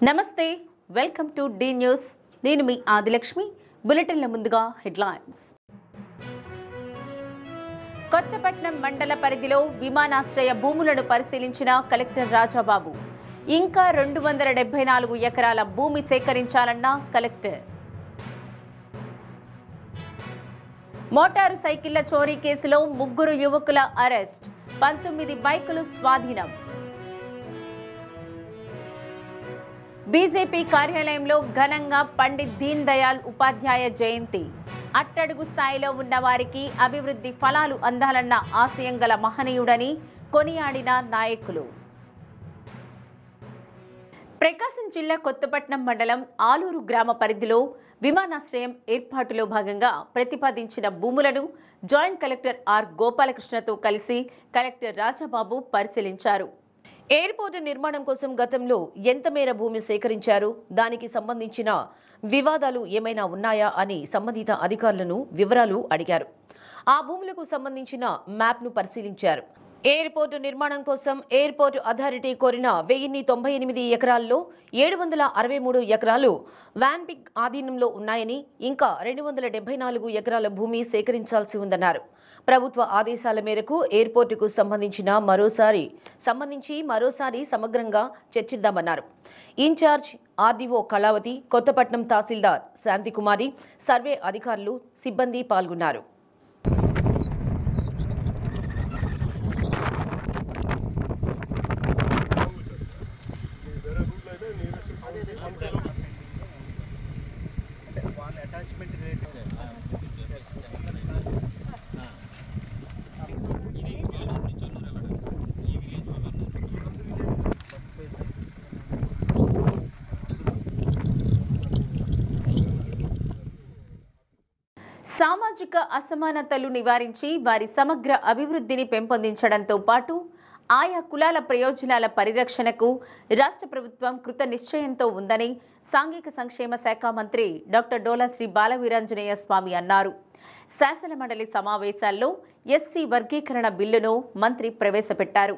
నమస్తే welcome to D news నేను మీ ఆదిలక్ష్మి బులెటిన్ల ముందుగా హెడ్లైన్స్ కొత్తపట్నం మండల పరిధిలో విమానాశ్రయ భూములను పరిశీలించిన కలెక్టర్ రాజాబాబు ఇంకా 274 ఎకరాల భూమి సేకరించాలన్న కలెక్టర్ మోటారు సైకిళ్ల చోరీ కేసులో 3 యువకుల అరెస్ట్ 19 బైకులు స్వాధీనం బీజేపీ కార్యాలయంలో ఘనంగా పండిత్ దీన్ దయాళ్ ఉపాధ్యాయ జయంతి అట్టడుగు స్థాయిలో ఉన్న వారికి అభివృద్ధి ఫలాలు అందాలన్న ఆశయం గల మహనీయుడని కొనియాడిన నాయకులు ప్రకాశం జిల్లా కొత్తపట్నం మండలం ఆలూరు గ్రామ పరిధిలో విమానాశ్రయం ఏర్పాటులో భాగంగా ప్రతిపాదించిన భూములను జాయింట్ కలెక్టర్ ఆర్ గోపాలకృష్ణతో కలిసి కలెక్టర్ రాజాబాబు పరిశీలించారు ఎయిర్పోర్టు నిర్మాణం కోసం గతంలో ఎంత మేర భూమి సేకరించారు దానికి సంబంధించిన వివాదాలు ఏమైనా ఉన్నాయా అని సంబంధిత అధికారులను వివరాలు అడిగారు ఆ భూములకు సంబంధించిన మ్యాప్ను పరిశీలించారు ఎయిర్పోర్టు నిర్మాణం కోసం ఎయిర్పోర్టు అథారిటీ కోరిన 1098 ఎకరాల్లో 763 ఎకరాలు వాన్పిక్ ఆధీనంలో ఉన్నాయని ఇంకా 274 ఎకరాల భూమి సేకరించాల్సి ఉందన్నారు ప్రభుత్వ ఆదేశాల మేరకు ఎయిర్పోర్టుకు సంబంధించి మరోసారి సమగ్రంగా చర్చిద్దామన్నారు ఇన్ఛార్జ్ ఆర్డీఓ కళావతి కొత్తపట్నం తహసీల్దార్ శాంతికుమారి సర్వే అధికారులు సిబ్బంది పాల్గొన్నారు సామాజిక అసమానతలు నివారించి వారి సమగ్ర అభివృద్ధిని పెంపొందించడంతో పాటు ఆయా కులాల ప్రయోజనాల పరిరక్షణకు రాష్ట్ర ప్రభుత్వం కృత నిశ్చయంతో ఉందని సాంఘిక సంక్షేమ శాఖ మంత్రి డాక్టర్ డోలా శ్రీ బాలవీరాంజనేయ స్వామి అన్నారు శాసన మండలి సమావేశాల్లో ఎస్సీ వర్గీకరణ బిల్లును మంత్రి ప్రవేశపెట్టారు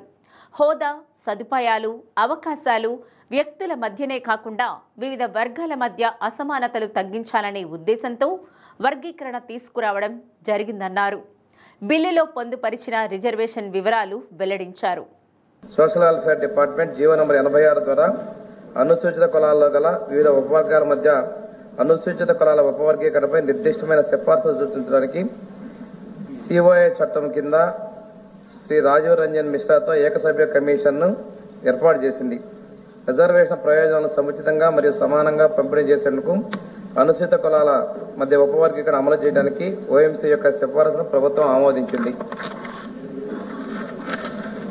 హోదా సదుపాయాలు అవకాశాలు వ్యక్తుల మధ్యనే కాకుండా వివిధ వర్గాల మధ్య అసమానతలు తగ్గించాలనే ఉద్దేశంతో వర్గీకరణ తీసుకురావడం జరిగిందన్నారు బిల్లులో పొందుపరిచిన రిజర్వేషన్ వివరాలు వెల్లడించారు social welfare department GO number 86 ద్వారా అనుసూచిత కులాల్లో గల వివిధ ఉపవర్గాల మధ్య అనుసూచిత కులాల ఉపవర్గీకరణపై నిర్దిష్టమైన సిఫార్సులు సూచించడానికి సిఓఏ చట్టం కింద శ్రీ రాజీవ్ రంజన్ మిశ్రాతో ఏకసభ్య కమిషన్ను ఏర్పాటు చేసింది రిజర్వేషన్ ప్రయోజనాలను సముచితంగా మరియు సమానంగా పంపిణీ చేసేందుకు అనుసూచిత కులాల మధ్య ఉపవర్గీకరణ అమలు చేయడానికి ఓఎంసీ యొక్క సిఫారసును ప్రభుత్వం ఆమోదించింది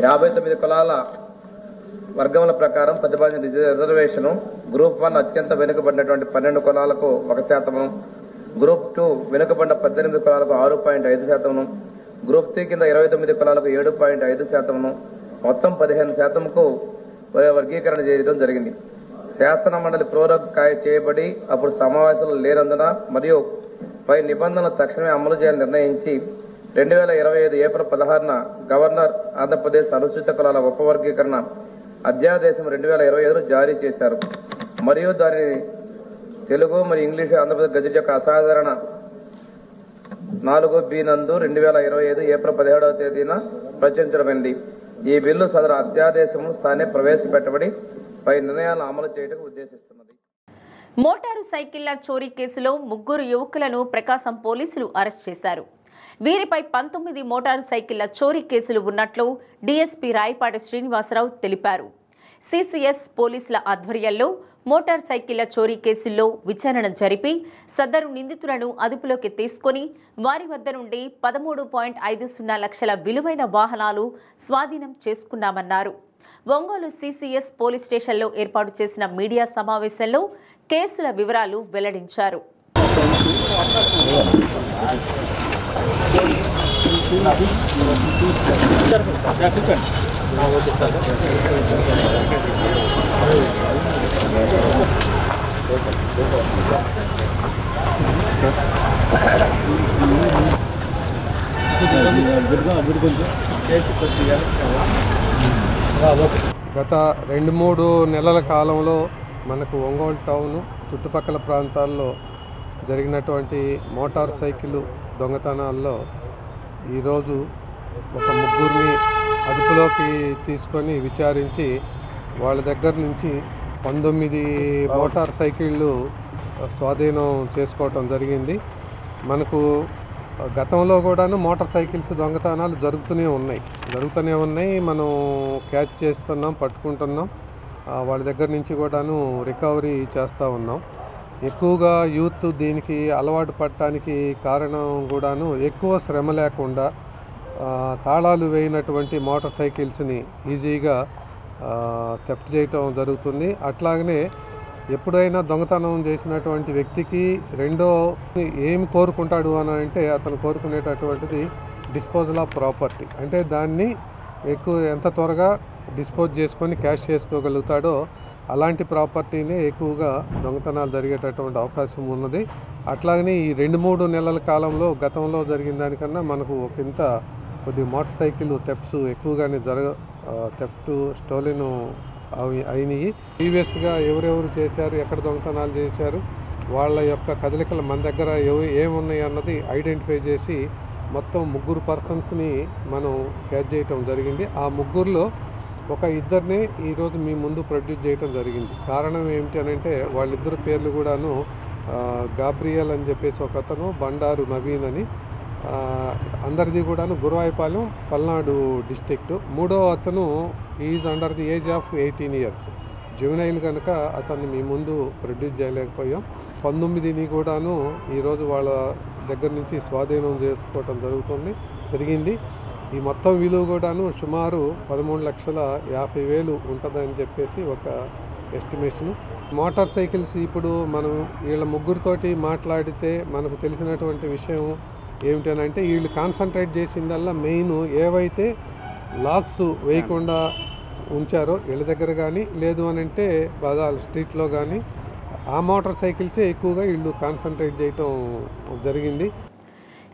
59 కులాల వర్గముల ప్రకారం ప్రతిపాదించిన రిజర్వేషన్ గ్రూప్ 1 అత్యంత వెనుకబడినటువంటి 12 కులాలకు 1%, గ్రూప్ 2 వెనుకబడిన 18 కులాలకు 6.5%, గ్రూప్ 3 కింద 29 కులాలకు 7.5%, మొత్తం 15%కు వర్గీకరణ చేయడం జరిగింది. శాసన మండలి ప్రోరోగ్ చేయబడి అప్పుడు సమావేశాలు లేనందున మరియు పై నిబంధనలు తక్షణమే అమలు చేయాలని నిర్ణయించి 2025 ఏప్రిల్ 16న గవర్నర్ ఆంధ్రప్రదేశ్ అనుసూచిత కులాల ఉపవర్గీకరణ అధ్యాదేశం 2025 జారీ చేశారు మరియు దానిని తెలుగు మరియు ఇంగ్లీషు ఆంధ్రప్రదేశ్ గజెట్ యొక్క అసాధారణ 4B నందు 2025 ఏప్రిల్ 17వ తేదీన ప్రచురించడమైంది. ఈ బిల్లు సదరు అధ్యాదేశం స్థానే ప్రవేశపెట్టబడి పై నిర్ణయాలను అమలు చేయడానికి ఉద్దేశిస్తున్నది. మోటారు సైకిళ్ల చోరీ కేసులో 3 యువకులను ప్రకాశం పోలీసులు అరెస్ట్ చేశారు. వీరిపై 19 మోటారు సైకిళ్ల చోరీ కేసులు ఉన్నట్లు డీఎస్పీ రాయపాటి శ్రీనివాసరావు తెలిపారు. సిసిఎస్ పోలీసుల ఆధ్వర్యంలో మోటార్ సైకిళ్ల చోరీ కేసుల్లో విచారణ జరిపి సదరు నిందితులను అదుపులోకి తీసుకుని వారి వద్ద నుండి 13.50 లక్షల విలువైన వాహనాలు స్వాధీనం చేసుకున్నామన్నారు. ఒంగోలు సిసిఎస్ పోలీస్ స్టేషన్లో ఏర్పాటు చేసిన మీడియా సమావేశంలో కేసుల వివరాలు వెల్లడించారు. గత 2-3 నెలల కాలంలో మనకు ఒంగోలు టౌన్ చుట్టుపక్కల ప్రాంతాల్లో జరిగినటువంటి మోటార్ సైకిల్ దొంగతనాల్లో ఈరోజు ఒక ముగ్గురిని అదుపులోకి తీసుకొని విచారించి వాళ్ళ దగ్గర నుంచి 19 మోటార్ సైకిళ్ళు స్వాధీనం చేసుకోవటం జరిగింది. మనకు గతంలో కూడాను మోటార్ సైకిల్స్ దొంగతనాలు జరుగుతూనే ఉన్నాయి. మనం క్యాచ్ చేస్తున్నాం, పట్టుకుంటున్నాం. వాళ్ళ దగ్గర నుంచి కూడాను రికవరీ చేస్తూ ఉన్నాం. ఎక్కువగా యూత్ దీనికి అలవాటు పడటానికి కారణం కూడాను ఎక్కువ శ్రమ లేకుండా తాళాలు వేయనటువంటి మోటార్ సైకిల్స్ని ఈజీగా థెఫ్ట్ చేయటం జరుగుతుంది. అట్లాగనే ఎప్పుడైనా దొంగతనం చేసినటువంటి వ్యక్తికి రెండో ఏమి కోరుకుంటాడు అని అంటే అతను కోరుకునేటటువంటిది డిస్పోజల్ ఆఫ్ ప్రాపర్టీ, అంటే దాన్ని ఎంత త్వరగా డిస్పోజ్ చేసుకొని క్యాష్ చేసుకోగలుగుతాడో అలాంటి ప్రాపర్టీనే ఎక్కువగా దొంగతనాలు జరిగేటటువంటి అవకాశం ఉన్నది. అట్లాగనే ఈ 2-3 నెలల కాలంలో గతంలో జరిగిన దానికన్నా మనకు కొద్ది మోటార్ సైకిల్ థెఫ్ట్స్ ఎక్కువగానే థెఫ్ట్ స్టోలెన్ అయినాయి. ప్రీవియస్గా ఎవరెవరు చేశారు, ఎక్కడ దొంగతనాలు చేశారు, వాళ్ళ యొక్క కదలికలు మన దగ్గర ఏమున్నాయి అన్నది ఐడెంటిఫై చేసి మొత్తం 3 పర్సన్స్ని మనం క్యాచ్ చేయటం జరిగింది. ఆ 3లో ఒక ఇద్దరిని ఈరోజు మీ ముందు ప్రొడ్యూస్ చేయటం జరిగింది. కారణం ఏమిటి అని అంటే వాళ్ళిద్దరు పేర్లు కూడాను గాబ్రియల్ అని చెప్పేసి ఒకతను, బండారు నవీన్ అని, అందరిది కూడాను గురువాయిపాలెం పల్నాడు డిస్ట్రిక్ట్. మూడో అతను is under the age of 18 years juvenile కనుక అతన్ని మీ ముందు ప్రొడ్యూస్ చేయలేకపోయాం. 19ని కూడాను ఈరోజు వాళ్ళ దగ్గర నుంచి స్వాధీనం చేసుకోవటం జరిగింది. ఈ మొత్తం విలువ కూడాను సుమారు 13,50,000 ఉంటుందని చెప్పేసి ఒక ఎస్టిమేషను. మోటార్ సైకిల్స్ ఇప్పుడు మనం వీళ్ళ ముగ్గురితోటి మాట్లాడితే మనకు తెలిసినటువంటి విషయం ఏమిటనంటే వీళ్ళు కాన్సన్ట్రేట్ చేసిందల్లా మెయిన్ ఏవైతే లాక్స్ వేయకుండా ఉంచారో వీళ్ళ దగ్గర కానీ, లేదు అని అంటే బజార్ స్ట్రీట్లో కానీ ఆ మోటార్ సైకిల్సే ఎక్కువగా వీళ్ళు కాన్సన్ట్రేట్ చేయటం జరిగింది.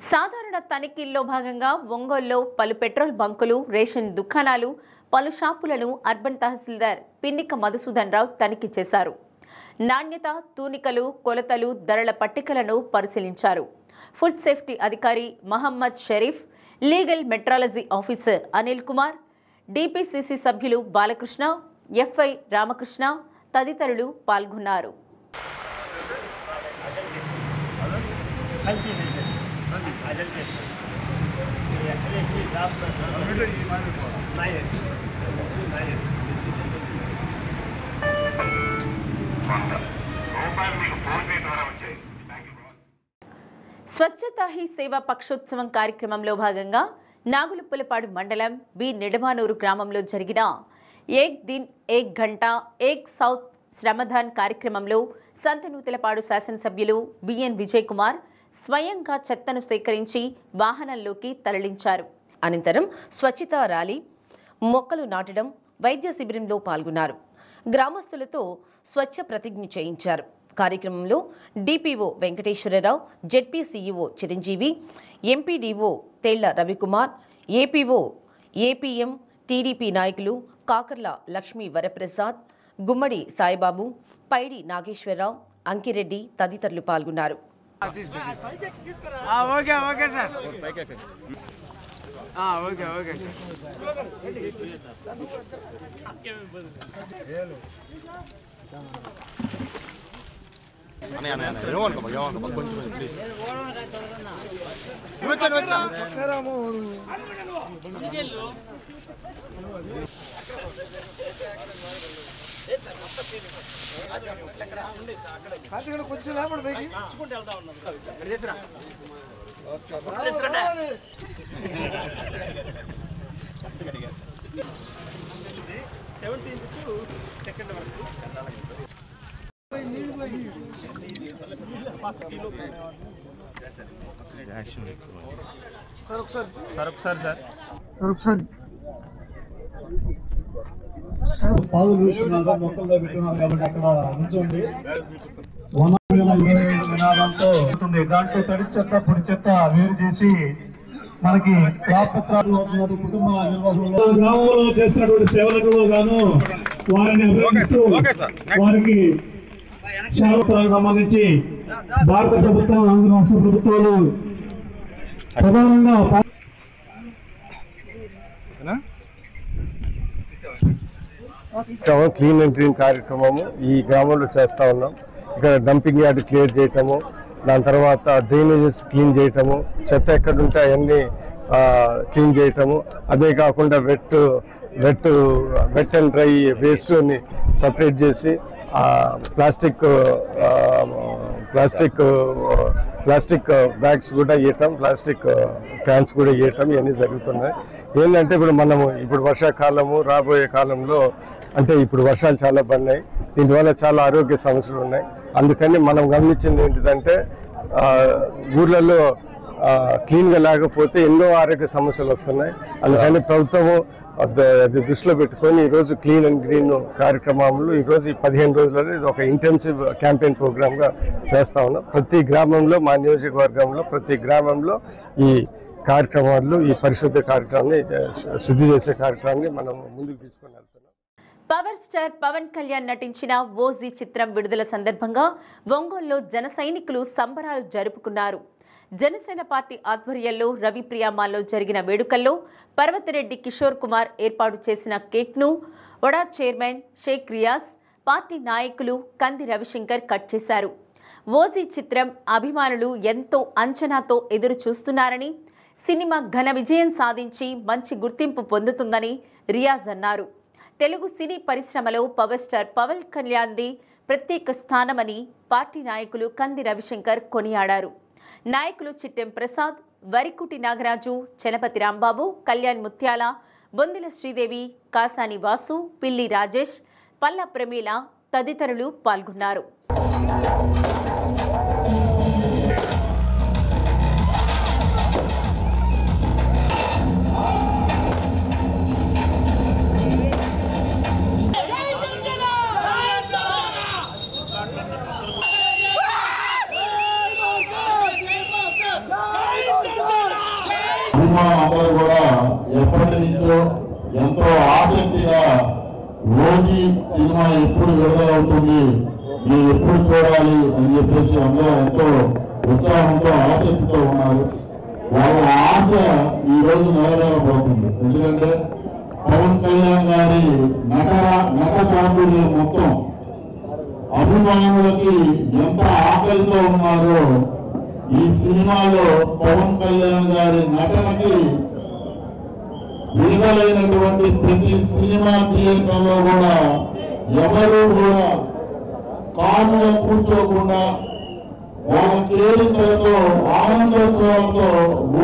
సాధారణ తనిఖీల్లో భాగంగా ఒంగోలులో పలు పెట్రోల్ బంకులు, రేషన్ దుకాణాలు, పలు షాపులను అర్బన్ తహసీల్దార్ పిన్నిక మధుసూదన్ రావు తనిఖీ చేశారు. నాణ్యత, తూనికలు, కొలతలు, ధరల పట్టికలను పరిశీలించారు. ఫుడ్ సేఫ్టీ అధికారి Mohammed Sharif, legal metrology officer Anil Kumar, DPCC సభ్యులు బాలకృష్ణ, ఎఫ్ఐ రామకృష్ణ తదితరులు పాల్గొన్నారు. స్వచ్ఛతా హీ సేవా పక్షోత్సవం కార్యక్రమంలో భాగంగా నాగులుపులపాడు మండలం బి నిడమానూరు గ్రామంలో జరిగిన ఏక్ దిన్ ఏక్ గంటా ఏక్ సౌత్ శ్రమదాన్ కార్యక్రమంలో సంతనూతలపాడు శాసనసభ్యులు బిఎన్ విజయ్ కుమార్ స్వయంగా చెత్తను సేకరించి వాహనంలోకి తరలించారు. అనంతరం స్వచ్ఛతా ర్యాలీ, మొక్కలు నాటడం, వైద్య శిబిరంలో పాల్గొన్నారు. గ్రామస్తులతో స్వచ్ఛ ప్రతిజ్ఞ చేయించారు. కార్యక్రమంలో DPO Venkateswararao, ZP CEO Chiranjeevi, MPDO Thella Ravikumar, APO, APM, TDP నాయకులు కాకర్ల లక్ష్మీ వరప్రసాద్, గుమ్మడి సాయిబాబు, పైడి నాగేశ్వరరావు, అంకిరెడ్డి తదితరులు పాల్గొన్నారు. కొంచెం లేపడు సార్ ఒకసారి పాదులు చూస్తున్నారు, మొక్కల్లో పెట్టున్నారు కాబట్టి అక్కడ ఉంచండి. నినాదంతో దాంట్లో తడి చెత్త, పొడి చెత్త వేరు చేసి మనకి క్లాప్ పత్రాలు కుటుంబ నిర్వహణలో గ్రామంలో చేసినటువంటి సేవలకు గాను వారిని అభినందిస్తూ వారికి శాశ్వతాలకు సంబంధించి భారత ప్రభుత్వం, ఆంధ్ర రాష్ట్ర ప్రభుత్వాలు ప్రధానంగా క్లీన్ అండ్ గ్రీన్ కార్యక్రమము ఈ గ్రామంలో చేస్తా ఉన్నాం. ఇక్కడ డంపింగ్ యార్డ్ క్లియర్ చేయటము, దాని తర్వాత డ్రైనేజెస్ క్లీన్ చేయటము, చెత్త ఎక్కడుంటే అవన్నీ క్లీన్ చేయటము, అదే కాకుండా వెట్ అండ్ డ్రై వేస్ట్ని సపరేట్ చేసి ప్లాస్టిక్ బ్యాగ్స్ కూడా ఇవ్వటం, ప్లాస్టిక్ క్యాన్స్ కూడా ఇవ్వటం, ఇవన్నీ జరుగుతున్నాయి. ఏంటంటే ఇప్పుడు వర్షాకాలము రాబోయే కాలంలో అంటే ఇప్పుడు వర్షాలు చాలా పడినాయి, దీనివల్ల చాలా ఆరోగ్య సమస్యలు ఉన్నాయి. అందుకని మనం గమనించింది ఏంటిదంటే ఊర్లలో క్లీన్గా లేకపోతే ఎన్నో ఆరోగ్య సమస్యలు వస్తున్నాయి. అందుకని ప్రభుత్వము అది దృష్టిలో పెట్టుకొని ఈరోజు క్లీన్ అండ్ గ్రీన్ కార్యక్రమంలో ఈరోజు ఈ 15 రోజులలో ఇది ఒక ఇంటెన్సివ్ క్యాంపెయిన్ ప్రోగ్రామ్గా చేస్తా ఉన్నాం. ప్రతి గ్రామంలో, మా నియోజకవర్గంలో ప్రతి గ్రామంలో ఈ కార్యక్రమాలు, ఈ పరిశుద్ధ కార్యక్రమాన్ని, శుద్ధి చేసే కార్యక్రమాన్ని మనం ముందుకు తీసుకొని వెళ్తున్నాం. పవర్ స్టార్ పవన్ కళ్యాణ్ నటించిన ఓజీ చిత్రం విడుదల సందర్భంగా ఒంగోలులో జన సైనికులు సంబరాలు జరుపుకున్నారు. జనసేన పార్టీ ఆధ్వర్యంలో రవిప్రియామాల్లో జరిగిన వేడుకల్లో పర్వతిరెడ్డి కిషోర్ కుమార్ ఏర్పాటు చేసిన కేక్ను వడా చైర్మన్ షేక్ రియాజ్, పార్టీ నాయకులు కంది రవిశంకర్ కట్ చేశారు. ఓజీ చిత్రం అభిమానులు ఎంతో అంచనాతో ఎదురు చూస్తున్నారని, సినిమా ఘన విజయం సాధించి మంచి గుర్తింపు పొందుతుందని రియాజ్ అన్నారు. తెలుగు సినీ పరిశ్రమలో పవర్ స్టార్ పవన్ కళ్యాణ్ది ప్రత్యేక స్థానమని పార్టీ నాయకులు కంది రవిశంకర్ కొనియాడారు. నాయకులు చిట్టెం ప్రసాద్, వరికుటి నాగరాజు, చలపతి రాంబాబు, కళ్యాణ్ ముత్యాల, బొందిల శ్రీదేవి, కాసాని వాసు, పిల్లి రాజేష్, పల్ల ప్రమీల తదితరులు పాల్గొన్నారు. అందరూ కూడా ఎప్పటి నుంచో ఎంతో ఆసక్తిగా ఓజీ సినిమా ఎప్పుడు విడుదలవుతుంది, మీరు ఎప్పుడు చూడాలి అని చెప్పేసి అందరూ ఎంతో ఉత్సాహంతో ఆసక్తితో ఉన్నారు. వాళ్ళ ఆశ ఈ రోజు నెరవేరబోతుంది. ఎందుకంటే పవన్ కళ్యాణ్ గారి నట చాతుర్యం మొత్తం అభిమానులకి ఎంత ఆకలితో ఉన్నారో ఈ సినిమాలో పవన్ కళ్యాణ్ గారి నటనకి విడుదలైనటువంటి ప్రతి సినిమా థియేటర్లో కూడా ఎవరు కూడా కాముగా కూర్చోకుండా వాళ్ళ కేరింతలతో ఆనందోత్సవాలతో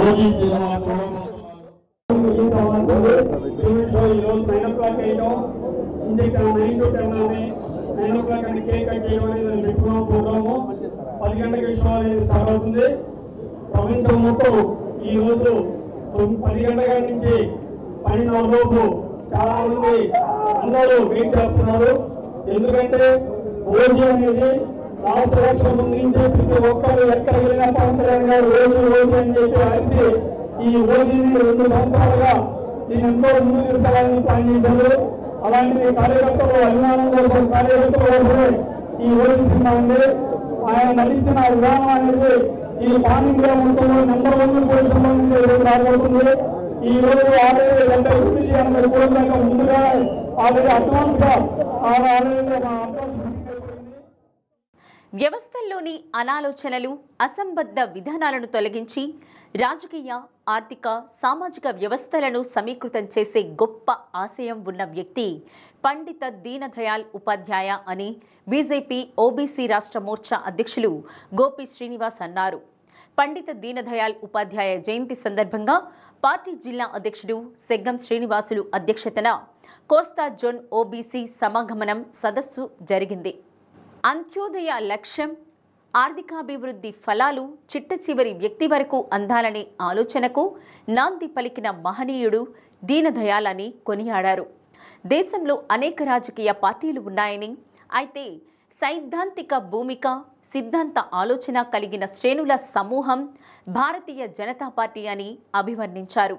ఓజీ సినిమా చూడబోతున్నారు. కేక్ కట్ చేయడం అనేది పెట్టుకున్నాం. ప్రోగ్రాము 10 గంటలకి షో అనేది స్టార్ట్ అవుతుంది. ప్రపంచం మొత్తం ఈ రోజు 10 గంటల నుంచి 12 లోపు చాలా మంది అందరూ వెయిట్ చేస్తున్నారు. ఎందుకంటే ఓజీ అనేది రాష్ట్ర లక్ష్యం నుంచి ప్రతి ఒక్కరు ఎక్కడ వెళ్ళినా పవన్ కళ్యాణ్ గారు ఓజీ అని చెప్పి అరిసి ఈ ఓజీని 2 సంవత్సరాలుగా దీని ఎంతో ముందుకు తీసుకెళ్లాలని ప్లాన్ చేశారు. అలాంటి కార్యకర్తలు అభిమానం కోసం, కార్యకర్తల కోసమే ఈ ఓజీ సినిమా ఉంది. ఆయన నటించిన విధానం అనేది ఈ పాన్ ఇండియా మొత్తంలో నెంబర్ 1 పొజిషన్లో రాబోతుంది. ఈ రోజు ఆల్రెడీ 70-80 కోట్ల దాకా ముందుగా ఆల్రెడీ అడ్వాన్స్ గా వ్యవస్థల్లోని అనాలోచనలు, అసంబద్ధ విధానాలను తొలగించి రాజకీయ, ఆర్థిక, సామాజిక వ్యవస్థలను సమీకృతం చేసే గొప్ప ఆశయం ఉన్న వ్యక్తి పండిత దీనదయాళ్ ఉపాధ్యాయ అని బీజేపీ ఓబీసీ రాష్ట్ర మోర్చా అధ్యక్షులు గోపి శ్రీనివాస్ అన్నారు. పండిత దీనదయాళ్ ఉపాధ్యాయ జయంతి సందర్భంగా పార్టీ జిల్లా అధ్యక్షుడు సెగ్గం శ్రీనివాసులు అధ్యక్షతన కోస్తా జోన్ ఓబీసీ సమాగమనం సదస్సు జరిగింది. అంత్యోదయ లక్ష్యం, ఆర్థికాభివృద్ధి ఫలాలు చిట్ట చివరి వ్యక్తి వరకు అందాలనే ఆలోచనకు నాంది పలికిన మహనీయుడు దీనదయాళ్ అని కొనియాడారు. దేశంలో అనేక రాజకీయ పార్టీలు ఉన్నాయని, అయితే సైద్ధాంతిక భూమిక, సిద్ధాంత ఆలోచన కలిగిన శ్రేణుల సమూహం భారతీయ జనతా పార్టీ అని అభివర్ణించారు.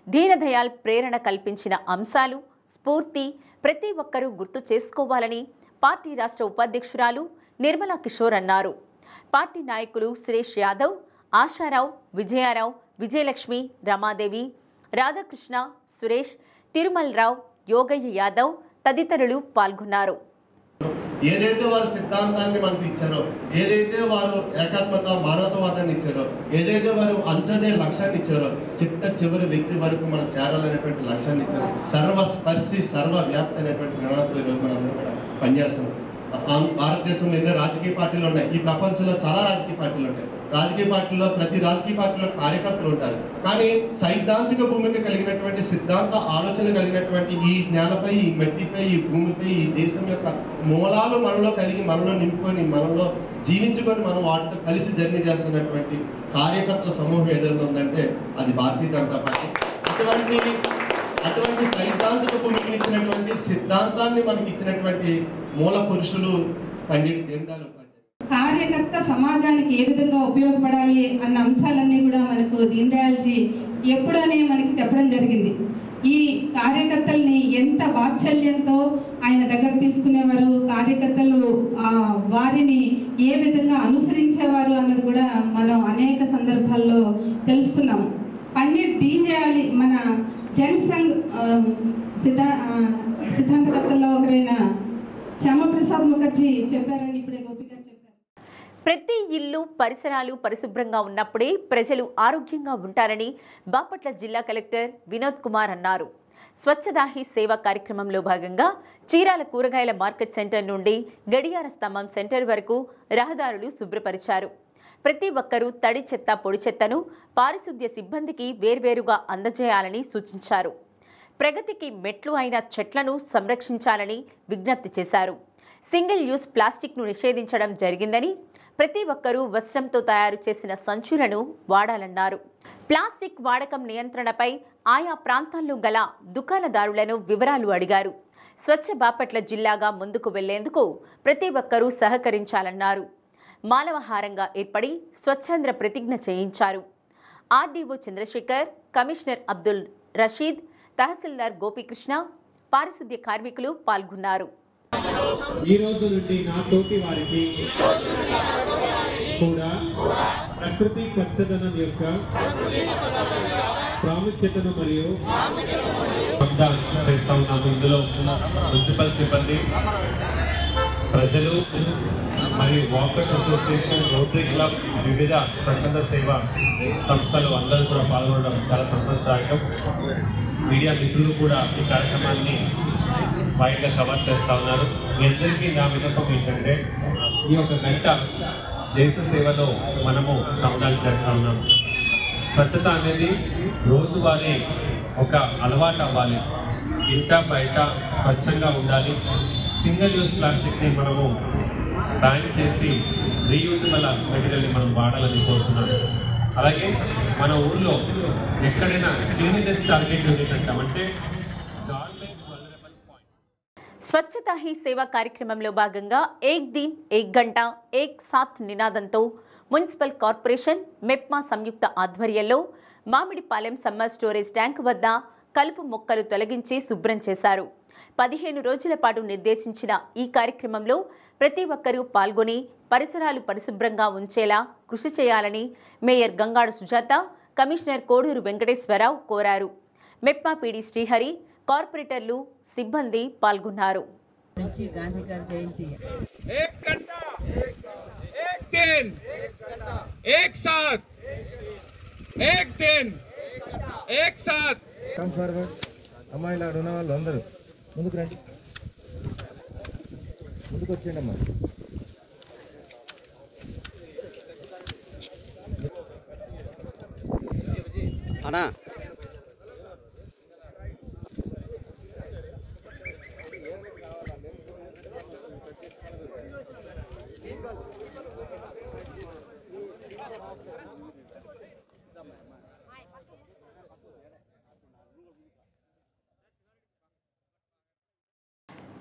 దీనదయాళ్ ప్రేరణ కల్పించిన అంశాలు, స్ఫూర్తి ప్రతి ఒక్కరూ గుర్తు చేసుకోవాలని పార్టీ రాష్ట్ర ఉపాధ్యక్షురాలు నిర్మలా కిషోర్ అన్నారు. పార్టీ నాయకులు సురేష్ యాదవ్, ఆశారావు, విజయారావు, విజయలక్ష్మి, రమాదేవి, రాధాకృష్ణ, సురేష్, తిరుమలరావు, యోగయ్య యాదవ్ తదితరులు పాల్గొన్నారు. ఏదైతే వారు సిద్ధాంతాన్ని మనకు ఇచ్చారో, ఏదైతే వారు ఏకాత్మత మానవతావాదాన్ని ఇచ్చారో, ఏదైతే వారు అంచదే లక్ష్యాన్ని ఇచ్చారో, చివరి వ్యక్తి వరకు మనం చేరాలనేటువంటి లక్ష్యాన్ని ఇచ్చారు. సర్వస్పర్శి సర్వవ్యాప్తి అనేటువంటి జ్ఞానంతో ఈరోజు మనందరం కూడా పనిచేస్తున్నాం. భారతదేశంలో ఎన్నో రాజకీయ పార్టీలు ఉన్నాయి. ఈ ప్రపంచంలో చాలా రాజకీయ పార్టీలు ఉంటాయి. రాజకీయ పార్టీలో ప్రతి రాజకీయ పార్టీలో కార్యకర్తలు ఉంటారు. కానీ సైద్ధాంతిక భూమిక కలిగినటువంటి సిద్ధాంత ఆలోచన కలిగినటువంటి ఈ జ్ఞానపై, ఈ మట్టిపై, ఈ భూమిపై, ఈ దేశం యొక్క మూలాలు మనలో కలిగి, మనలో నింపుకొని, మనలో జీవించుకొని మనం వాటితో కలిసి జర్నీ చేస్తున్నటువంటి కార్యకర్తల సమూహం ఏదైనా ఉందంటే అది భారతీయ జనతా పార్టీ. అటువంటి సైద్ధాంతిక భూమికనిచ్చినటువంటి సిద్ధాంతాన్ని మనకి ఇచ్చినటువంటి మూల పురుషులు పండిట్ దీన్ దయాళ్ ఉపాధ్యాయ. కార్యకర్త సమాజానికి ఏ విధంగా ఉపయోగపడాలి అన్న అంశాలన్నీ కూడా మనకు దీన్ దయాళ్జీ ఎప్పుడనే మనకి చెప్పడం జరిగింది. ఈ కార్యకర్తల్ని ఎంత వాత్సల్యంతో ఆయన దగ్గర తీసుకునేవారు, కార్యకర్తలు వారిని ఏ విధంగా అనుసరించేవారు అన్నది కూడా మనం అనేక సందర్భాల్లో తెలుసుకున్నాము. పండిట్ దీన్ దయాళ్ మన జనసంఘ్ సిద్ధాంతకర్తల్లో ఒకరైన శ్యామప్రసాద్ ముఖర్జీ చెప్పారని ఇప్పుడే గోపి గారు చెప్పారు. ప్రతి ఇల్లు పరిసరాలు పరిశుభ్రంగా ఉన్నప్పుడే ప్రజలు ఆరోగ్యంగా ఉంటారని బాపట్ల జిల్లా కలెక్టర్ వినోద్ కుమార్ అన్నారు. స్వచ్ఛతా హీ సేవ కార్యక్రమంలో భాగంగా చీరాల కూరగాయల మార్కెట్ సెంటర్ నుండి గడియార స్తంభం సెంటర్ వరకు రహదారులు శుభ్రపరిచారు. ప్రతి ఒక్కరూ తడి చెత్త, పొడి చెత్తను పారిశుద్ధ్య సిబ్బందికి వేర్వేరుగా అందజేయాలని సూచించారు. ప్రగతికి మెట్లు అయిన చెట్లను సంరక్షించాలని విజ్ఞప్తి చేశారు. సింగిల్ యూజ్ ప్లాస్టిక్ను నిషేధించడం జరిగిందని, ప్రతి ఒక్కరూ వస్త్రంతో తయారు చేసిన సంచులను వాడాలన్నారు. ప్లాస్టిక్ వాడకం నియంత్రణపై ఆయా ప్రాంతాల్లో గల దుకాణదారులను వివరాలు అడిగారు. స్వచ్ఛ బాపట్ల జిల్లాగా ముందుకు వెళ్లేందుకు ప్రతి ఒక్కరూ సహకరించాలన్నారు. మానవహారంగా ఏర్పడి స్వచ్ఛంద్ర ప్రతిజ్ఞ చేయించారు. ఆర్డీఓ చంద్రశేఖర్, కమిషనర్ అబ్దుల్ రషీద్, తహసీల్దార్ గోపీకృష్ణ, పారిశుద్ధ్య కార్మికులు పాల్గొన్నారు. ఈ రోజు నుండి నా తోటి వారికి కూడా ప్రకృతి పచ్చదనం యొక్క ప్రాముఖ్యతను మరియు చేస్తా ఉన్నాము. ఇందులో మున్సిపల్ సిబ్బంది, ప్రజలు మరియు వాకర్స్ అసోసియేషన్, రోటరీ క్లబ్, వివిధ స్వచ్ఛంద సేవా సంస్థలు అందరూ కూడా పాల్గొనడం చాలా సంతోషదాయకం. మీడియా మిత్రులు కూడా ఈ కార్యక్రమాన్ని వైడ్గా కవర్ చేస్తూ ఉన్నారు. మీ అందరికీ నా విన్నపం ఏంటంటే, ఈ యొక్క గంట దేశ సేవలో మనము శ్రమదానం చేస్తూ ఉన్నాం. స్వచ్ఛత అనేది రోజువారీ ఒక అలవాటు అవ్వాలి. ఇంట బయట స్వచ్ఛంగా ఉండాలి. సింగిల్ యూజ్ ప్లాస్టిక్ని మనము బ్యాన్ చేసి రీయూజబుల్ మెటీరియల్ని మనం వాడాలని కోరుతున్నాను. అలాగే మన ఊళ్ళో ఎక్కడైనా క్లీనినెస్ టార్గెట్ యూనిట్ అంటామంటే స్వచ్ఛతా హీ సేవా కార్యక్రమంలో భాగంగా ఏక్ దిన్ ఏక్ గంట ఏక్ సాత్ నినాదంతో మున్సిపల్ కార్పొరేషన్, మెప్మా సంయుక్త ఆధ్వర్యంలో మామిడిపాలెం సమ్మర్ స్టోరేజ్ ట్యాంక్ వద్ద కలుపు మొక్కలు తొలగించి శుభ్రం చేశారు. 15 రోజుల పాటు నిర్దేశించిన ఈ కార్యక్రమంలో ప్రతి ఒక్కరూ పాల్గొని పరిసరాలు పరిశుభ్రంగా ఉంచేలా కృషి చేయాలని మేయర్ గంగాడు సుజాత, కమిషనర్ కోడూరు వెంకటేశ్వరరావు కోరారు. మెప్మా పీడీ శ్రీహరి, కార్పొరేటర్లు, సిబ్బంది పాల్గొన్నారు. అమ్మాయిలు ఆడ ఉన్న వాళ్ళు అందరూ ముందుకు రండి, ముందుకు వచ్చేయండి అమ్మా. అన్నా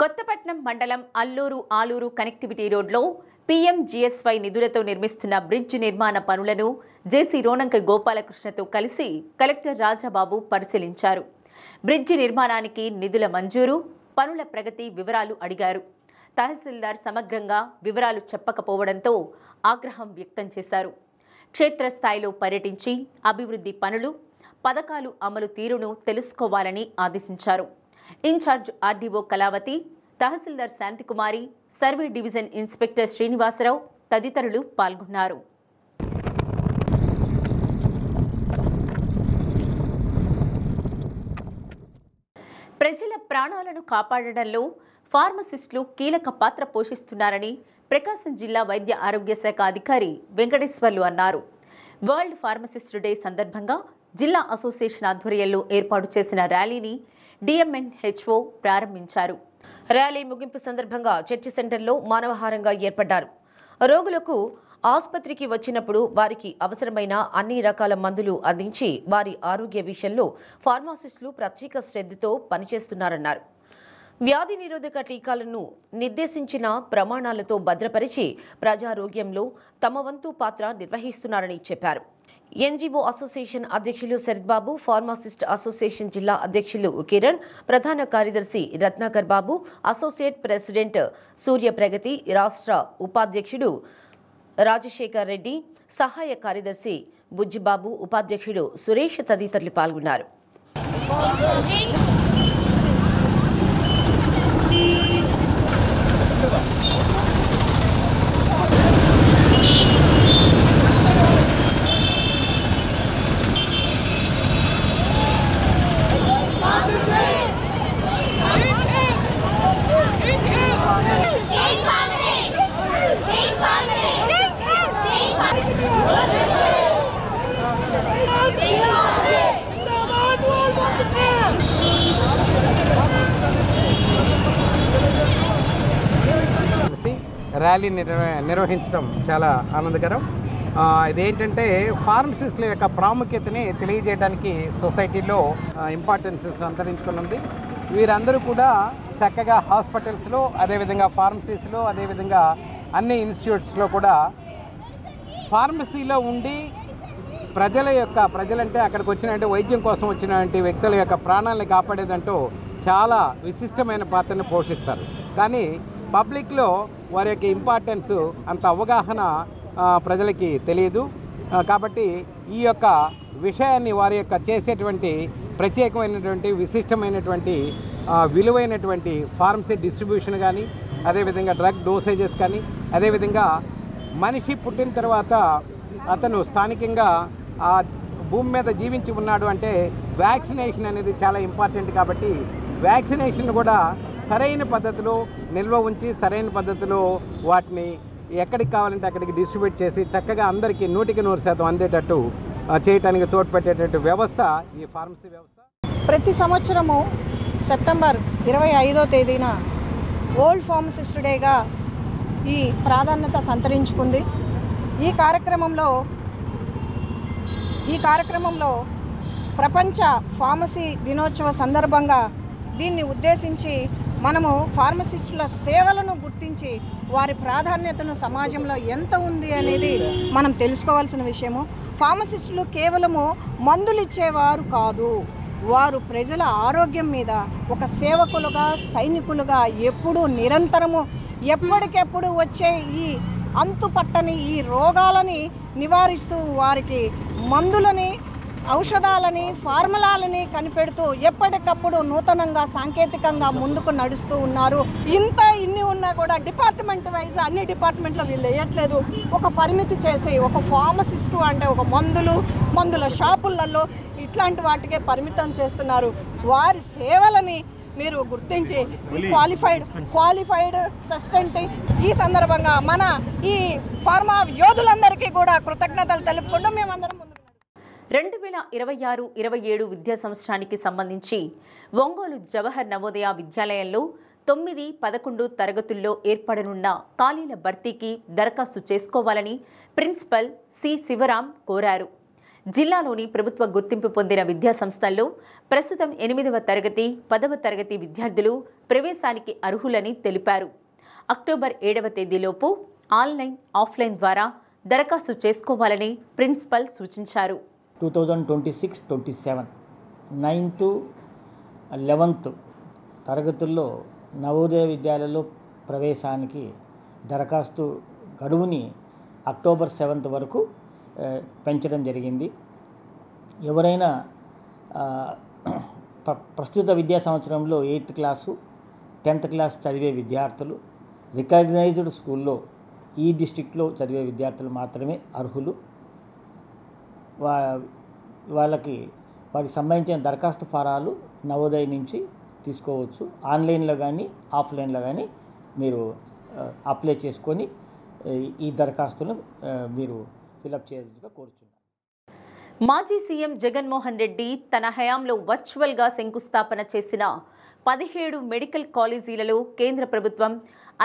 కొత్తపట్నం మండలం అల్లూరు ఆలూరు కనెక్టివిటీ రోడ్లో PMGSY నిధులతో నిర్మిస్తున్న బ్రిడ్జ్ నిర్మాణ పనులను జేసీ రోనంక గోపాలకృష్ణతో కలిసి కలెక్టర్ రాజాబాబు పరిశీలించారు. బ్రిడ్జి నిర్మాణానికి నిధుల మంజూరు, పనుల ప్రగతి వివరాలు అడిగారు. తహసీల్దార్ సమగ్రంగా వివరాలు చెప్పకపోవడంతో ఆగ్రహం వ్యక్తం చేశారు. క్షేత్రస్థాయిలో పర్యటించి అభివృద్ధి పనులు, పథకాలు అమలు తీరును తెలుసుకోవాలని ఆదేశించారు. ఇన్ఛార్జ్ ఆర్డీఓ కళావతి, తహసీల్దార్ Santhikumari, survey division inspector Srinivasarao తదితరులు పాల్గొన్నారు. ప్రజల ప్రాణాలను కాపాడడంలో ఫార్మసిస్టులు కీలక పాత్ర పోషిస్తున్నారని ప్రకాశం జిల్లా వైద్య ఆరోగ్య శాఖ అధికారి వెంకటేశ్వర్లు అన్నారు. వరల్డ్ ఫార్మసిస్ట్ డే సందర్భంగా జిల్లా అసోసియేషన్ ఆధ్వర్యంలో ఏర్పాటు చేసిన ర్యాలీని డిఎంఎన్హెచ్ఓ ప్రారంభించారు. ర్యాలీ ముగింపు సందర్భంగా చర్చి సెంటర్లో మానవహారంగా ఏర్పడ్డారు. రోగులకు ఆసుపత్రికి వచ్చినప్పుడు వారికి అవసరమైన అన్ని రకాల మందులు అందించి వారి ఆరోగ్య విషయంలో ఫార్మాసిస్టులు ప్రత్యేక శ్రద్ధతో పనిచేస్తున్నారన్నారు. వ్యాధి నిరోధక టీకాలను నిర్దేశించిన ప్రమాణాలతో భద్రపరిచి ప్రజారోగ్యంలో తమ వంతు పాత్ర నిర్వహిస్తున్నారని చెప్పారు. ఎన్జీఓ అసోసియేషన్ అధ్యక్షులు శరత్బాబు, ఫార్మాసిస్ట్ అసోసియేషన్ జిల్లా అధ్యక్షులు కిరణ్, ప్రధాన కార్యదర్శి రత్నాకర్ బాబు, అసోసియేట్ ప్రెసిడెంట్ సూర్యప్రగతి, రాష్ట్ర ఉపాధ్యక్షుడు రాజశేఖర్ రెడ్డి, సహాయ కార్యదర్శి బుజ్జిబాబు, ఉపాధ్యక్షుడు సురేష్ తదితరులు పాల్గొన్నారు. ర్యాలీ నిర్వహించడం చాలా ఆనందకరం. ఇదేంటంటే ఫార్మసిస్టుల యొక్క ప్రాముఖ్యతని తెలియజేయడానికి సొసైటీలో ఇంపార్టెన్స్ సంతరించుకున్నది. వీరందరూ కూడా చక్కగా హాస్పిటల్స్లో, అదేవిధంగా ఫార్మసీస్లో, అదేవిధంగా అన్ని ఇన్స్టిట్యూట్స్లో కూడా ఫార్మసీలో ఉండి ప్రజలంటే అక్కడికి వచ్చినట్టు వైద్యం కోసం వచ్చినటువంటి వ్యక్తుల యొక్క ప్రాణాలను కాపాడేదంటూ చాలా విశిష్టమైన పాత్రను పోషిస్తారు. కానీ పబ్లిక్లో వారి యొక్క ఇంపార్టెన్స్ అంత అవగాహన ప్రజలకి తెలియదు. కాబట్టి ఈ యొక్క విషయాన్ని వారి యొక్క చేసేటువంటి ప్రత్యేకమైనటువంటి విశిష్టమైనటువంటి విలువైనటువంటి ఫార్మసీ డిస్ట్రిబ్యూషన్ కానీ, అదేవిధంగా డ్రగ్ డోసేజెస్ కానీ, అదేవిధంగా మనిషి పుట్టిన తర్వాత అతను స్థానికంగా ఆ భూమి మీద జీవించి ఉన్నాడు అంటే వ్యాక్సినేషన్ అనేది చాలా ఇంపార్టెంట్. కాబట్టి వ్యాక్సినేషన్ కూడా సరైన పద్ధతిలో నిల్వ ఉంచి సరైన పద్ధతిలో వాటిని ఎక్కడికి కావాలంటే అక్కడికి డిస్ట్రిబ్యూట్ చేసి చక్కగా అందరికీ 100% అందేటట్టు చేయడానికి తోడ్పడేటటువంటి వ్యవస్థ ఈ ఫార్మసీ వ్యవస్థ. ప్రతి సంవత్సరము సెప్టెంబర్ 25వ తేదీన వరల్డ్ ఫార్మసిస్ట్ డేగా ఈ ప్రాధాన్యత సంతరించుకుంది. ఈ కార్యక్రమంలో ప్రపంచ ఫార్మసీ దినోత్సవ సందర్భంగా దీన్ని ఉద్దేశించి మనము ఫార్మసిస్టుల సేవలను గుర్తించి వారి ప్రాధాన్యతను సమాజంలో ఎంత ఉంది అనేది మనం తెలుసుకోవాల్సిన విషయము. ఫార్మసిస్టులు కేవలము మందులు ఇచ్చేవారు కాదు, వారు ప్రజల ఆరోగ్యం మీద ఒక సేవకులుగా, సైనికులుగా ఎప్పుడూ నిరంతరము ఎప్పటికెప్పుడు వచ్చే ఈ అంతుపట్టని ఈ రోగాలని నివారిస్తూ వారికి మందులని, ఔషధాలని, ఫార్ములాలని కనిపెడుతూ ఎప్పటికప్పుడు నూతనంగా సాంకేతికంగా ముందుకు నడుస్తూ ఉన్నారు. ఇన్ని ఉన్నా కూడా డిపార్ట్మెంట్ వైజ్ అన్ని డిపార్ట్మెంట్లో వీళ్ళు వేయట్లేదు. ఒక పరిమితి చేసి ఒక ఫార్మసిస్టు అంటే ఒక మందుల షాపులలో ఇట్లాంటి వాటికే పరిమితం చేస్తున్నారు. వారి సేవలని మీరు గుర్తించి క్వాలిఫైడ్ సస్టెంట్ ఈ సందర్భంగా మన ఈ ఫార్మా యోధులందరికీ కూడా కృతజ్ఞతలు తెలుపుకుంటూ మేమందరం 2026-27 విద్యా సంవత్సరానికి సంబంధించి ఒంగోలు జవహర్ నవోదయ విద్యాలయంలో 9-11 తరగతుల్లో ఏర్పడనున్న ఖాళీల భర్తీకి దరఖాస్తు చేసుకోవాలని ప్రిన్సిపల్ సి శివరాం కోరారు. జిల్లాలోని ప్రభుత్వ గుర్తింపు పొందిన విద్యా సంస్థల్లో ప్రస్తుతం 8వ తరగతి, 10వ తరగతి విద్యార్థులు ప్రవేశానికి అర్హులని తెలిపారు. అక్టోబర్ 7వ తేదీలోపు ఆన్లైన్, ఆఫ్లైన్ ద్వారా దరఖాస్తు చేసుకోవాలని ప్రిన్సిపల్ సూచించారు. 2026-27 9th 11th తరగతుల్లో నవోదయ విద్యాలయాల్లో ప్రవేశానికి దరఖాస్తు గడువుని అక్టోబర్ 7th వరకు పెంచడం జరిగింది. ఎవరైనా ప్రస్తుత విద్యా సంవత్సరంలో 8th క్లాసు 10th క్లాస్ చదివే విద్యార్థులు రికగ్నైజ్డ్ స్కూల్లో ఈ డిస్ట్రిక్ట్లో చదివే విద్యార్థులు మాత్రమే అర్హులు. వారికి సంబంధించిన దరఖాస్తు ఫారాలు నవోదయ నుంచి తీసుకోవచ్చు. ఆన్లైన్లో కానీ ఆఫ్లైన్లో కానీ మీరు అప్లై చేసుకొని ఈ దరఖాస్తును మీరు ఫిలప్ చేయాల్సిందిగా కోరుచున్నాను. మాజీ సీఎం జగన్మోహన్ రెడ్డి తన హయాంలో వర్చువల్గా శంకుస్థాపన చేసిన 17 మెడికల్ కాలేజీలలో కేంద్ర ప్రభుత్వం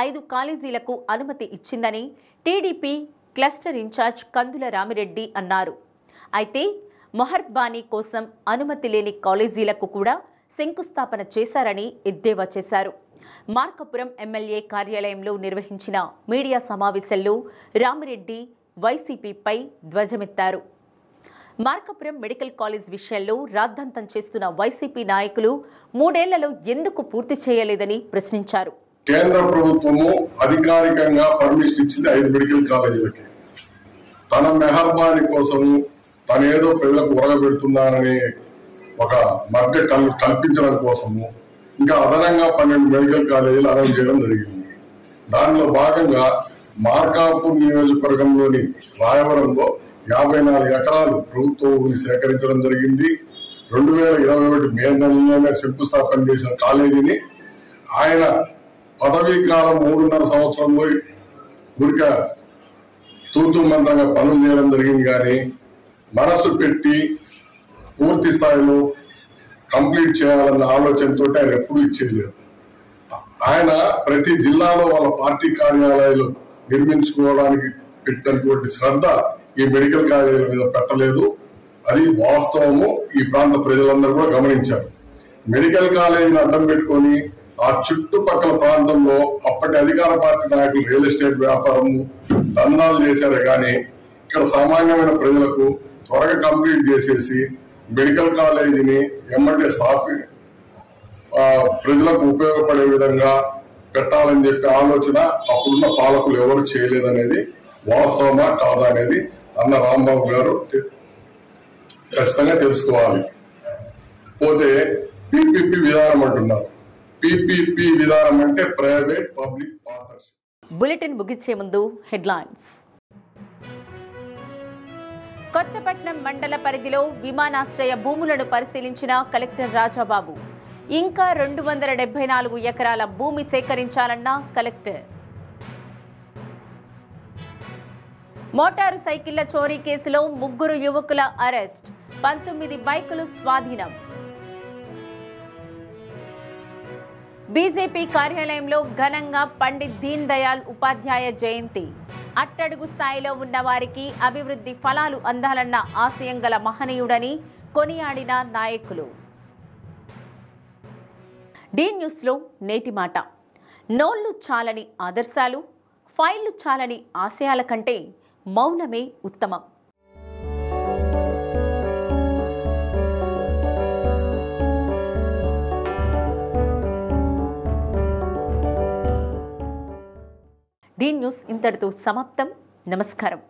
5 కాలేజీలకు అనుమతి ఇచ్చిందని టీడీపీ క్లస్టర్ ఇన్ఛార్జ్ కందుల రామిరెడ్డి అన్నారు. అయితే మొహర్బానీ కోసం అనుమతి లేని కాలేజీలకు కూడా శంకుస్థాపన చేశారని ఎద్దేవా చేశారు. మార్కాపురం ఎమ్మెల్యే కార్యాలయంలో నిర్వహించిన మీడియా సమావేశంలో రామిరెడ్డి వైసీపీపై ధ్వజమెత్తారు. మార్కాపురం మెడికల్ కాలేజ్ విషయంలో రాద్ధాంతం చేస్తున్న వైసీపీ నాయకులు 3 ఏళ్లలో ఎందుకు పూర్తి చేయలేదని ప్రశ్నించారు. కేంద్ర ప్రభుత్వము అధికారికంగా పర్మిషన్ ఇచ్చింది 5 మెడికల్ కాలేజీలకి. తన మెహర్బానీ కోసం తనేదో ప్రజలకు ఉరగబెడుతున్నారని ఒక మధ్య కల్పించడం కోసము ఇంకా అదనంగా 12 మెడికల్ కాలేజీలు అనౌన్స్ చేయడం జరిగింది. దానిలో భాగంగా మార్కాపూర్ నియోజకవర్గంలోని రాయవరంలో 54 ఎకరాలు ప్రభుత్వ భూమిని సేకరించడం జరిగింది. 2021 మే నెలలోనే శంకుస్థాపన చేసిన కాలేజీని ఆయన పదవీ కాలం 3.5 సంవత్సరంలో ఊరిక తూతూ మంత్రంగా పనులు చేయడం జరిగింది. కానీ మనసు పెట్టి పూర్తి స్థాయిలో కంప్లీట్ చేయాలన్న ఆలోచనతో ఆయన ఎప్పుడూ ఇచ్చేయలేదు. ఆయన ప్రతి జిల్లాలో వాళ్ళ పార్టీ కార్యాలయాలు నిర్మించుకోవడానికి పెట్టినటువంటి శ్రద్ధ ఈ మెడికల్ కాలేజీల మీద పెట్టలేదు. అది వాస్తవము. ఈ ప్రాంత ప్రజలందరూ కూడా గమనించారు. మెడికల్ కాలేజీని అడ్డం పెట్టుకొని ఆ చుట్టుపక్కల ప్రాంతంలో అప్పటి అధికార పార్టీ నాయకులు రియల్ ఎస్టేట్ వ్యాపారము దందాలు చేశారే కానీ ఇక్కడ సామాన్యమైన ప్రజలకు త్వరగా కంప్లీట్ చేసేసి మెడికల్ కాలేజీని ఎమ్మెల్యే స్థాపి ప్రజలకు ఉపయోగపడే విధంగా పెట్టాలని చెప్పే ఆలోచన అప్పుడున్న పాలకులు ఎవరు చేయలేదనేది వాస్తవమా కాదా అనేది అన్న రాంబాబు గారు ఖచ్చితంగా తెలుసుకోవాలి. పోతే పీపీపీ విధానం అంటున్నారు. పీపీపీ విధానం అంటే ప్రైవేట్ పబ్లిక్ పార్ట్నర్షిప్. బులెటిన్ ముగించే ముందు హెడ్లైన్స్. కొత్తపట్నం మండల పరిధిలో విమానాశ్రయ భూములను పరిశీలించిన కలెక్టర్ రాజాబాబు. ఇంకా 274 ఎకరాల భూమి సేకరించాలన్న కలెక్టర్. మోటారు సైకిళ్ల చోరీ కేసులో 3 యువకుల అరెస్ట్, 19 బైకులు స్వాధీనం. బీజేపీ కార్యాలయంలో ఘనంగా పండిత్ దీన్ దయాళ్ ఉపాధ్యాయ జయంతి. అట్టడుగు స్థాయిలో ఉన్న వారికి అభివృద్ధి ఫలాలు అందాలన్న ఆశయం గల మహనీయుడని కొనియాడిన నాయకులు. డి న్యూస్లో నేటి మాట. నోళ్లు చాలని ఆదర్శాలు, ఫైళ్లు చాలని ఆశయాల కంటే మౌనమే ఉత్తమం. డి న్యూస్ ఇంతటితో సమాప్తం. నమస్కారం.